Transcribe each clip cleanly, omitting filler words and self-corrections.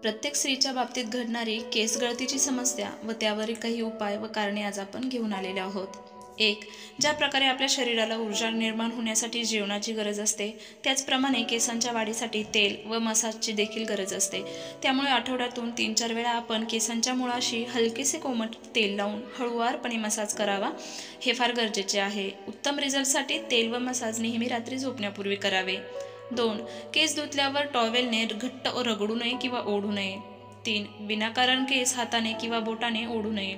प्रत्येक स्त्रीच्या बाबतीत घडणारी केस गळतीची समस्या व त्यावरील काही उपाय व कारणे आज आपण घेऊन आलेले आहोत। 1. ज्या प्रकारे आपल्या शरीराला ऊर्जा निर्माण होण्यासाठी जेवणाची गरज असते, त्याचप्रमाणे केसांच्या वाढीसाठी तेल व मसाजची देखील गरज असते। त्यामुळे आठवड्यातून 3-4 वेळा आपण केसांच्या मुळाशी हलकेसे कोमट तेल लावून हळूवारपणे मसाज करावा, हे फार गरजेचे आहे। उत्तम रिझल्टसाठी तेल व मसाज नेहमी रात्री झोपण्यापूर्वी करावे। 2. केस धुतल्यावर टॉवेलने घट्ट रगडू नये किंवा ओढू नये। 3. विनाकारण केस हाताने किंवा बोटाने ओढू नये।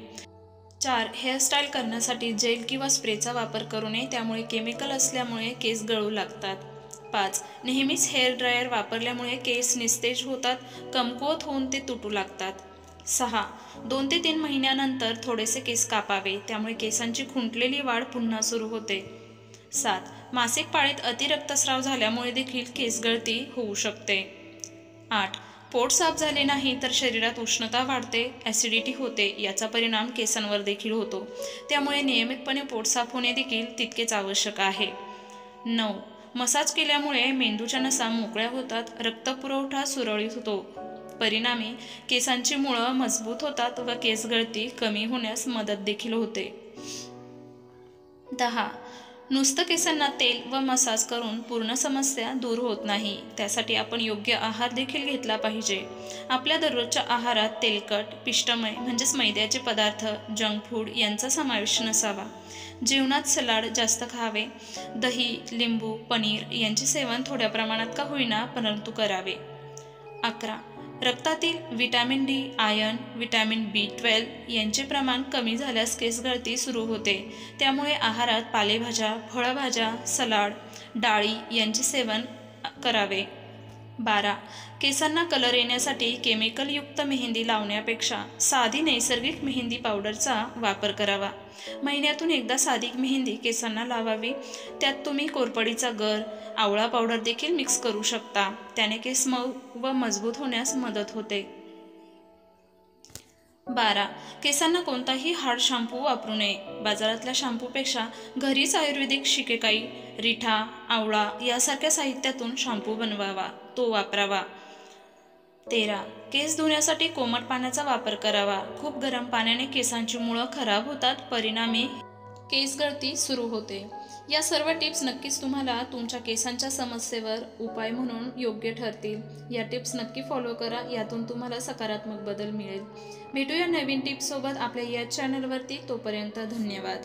4. हेअरस्टाईल करण्यासाठी जेल किंवा स्प्रेचा वापर करू नये, त्यामुळे केमिकल असल्यामुळे केस गळू लागतात। 5. नेहमीच हेअर ड्रायर वापरल्यामुळे केस निस्तेज होतात, कमकुवत होऊन ते तुटू लागतात। 6. 2 ते 3 महिन्यानंतर थोडेसे केस कापावे, त्यामुळे केसांची खुंटलेली वाढ पुन्हा सुरू होते। 7. मासिक पाळीत अतिरक्तस्राव झाल्यामुळे देखील केस गळती होऊ शकते। 8. पोट साफ झाले नाही तर शरीरात उष्णता वाढते, ॲसिडिटी होते, याचा परिणाम केसांवर देखील होतो, त्यामुळे नियमितपणे पोट साफ होणे देखील तितकेच आवश्यक आहे। 9. मसाज केल्यामुळे मेंदूच्या नसा मोकळ्या होतात, रक्तपुरवठा सुरळीत होतो, परिणामी केसांची मुळं मजबूत होतात व केस गळती कमी होण्यास मदत देखील होते। 10. नुसतं केसांना तेल व मसाज करून पूर्ण समस्या दूर होत नाही, त्यासाठी आपण योग्य आहार देखील घेतला पाहिजे। आपल्या दररोजच्या आहारात तेलकट, पिष्टमय म्हणजेच मैद्याचे पदार्थ, जंक फूड यांचा समावेश नसावा। जेवणात सलाड जास्त खावे, दही, लिंबू, पनीर यांचे सेवन थोड्या प्रमाणात का होईना परंतु करावे। 11. रक्तातील vitamin D, iron, vitamin B12 यांचे प्रमाण कमी झाल्यास केस गळती सुरू होते, त्यामुळे आहारात पालेभाज्या, फळभाज्या, सलाड, डाळी यांचे सेवन करावे। 12. केसांना कलर येण्यासाठी केमिकलयुक्त मेहंदी लावण्यापेक्षा साधी नैसर्गिक मेहंदी पावडरचा वापर करावा। महिन्यातून एकदा साधी मेहंदी केसांना लावावी, त्यात तुम्ही कोरपडीचा गर, आवळा पावडर देखील मिक्स करू शकता, त्याने केस मऊ व मजबूत होण्यास मदत होते। 12. केसांना कोणताही शॅम्पू वापरू नये, बाजारातल्या शॅम्पूपेक्षा घरीच आयुर्वेदिक शिकेकाई, रिठा, आवळा यासारख्या साहित्यातून शॅम्पू बनवावा, तो वापरावा। 13. केस धुण्यासाठी कोमट पाण्याचा वापर करावा, खूप गरम पाण्याने केसांची मुळं खराब होतात, परिणामी केस गळती सुरू होते। या सर्व टिप्स नक्कीच तुम्हाला तुमच्या केसांच्या समस्येवर उपाय म्हणून योग्य ठरतील। या टिप्स नक्की फॉलो करा, यातून तुम्हाला सकारात्मक बदल मिळेल। भेटूया नवीन टिप्ससोबत आपल्या या चॅनलवरती, तोपर्यंत धन्यवाद।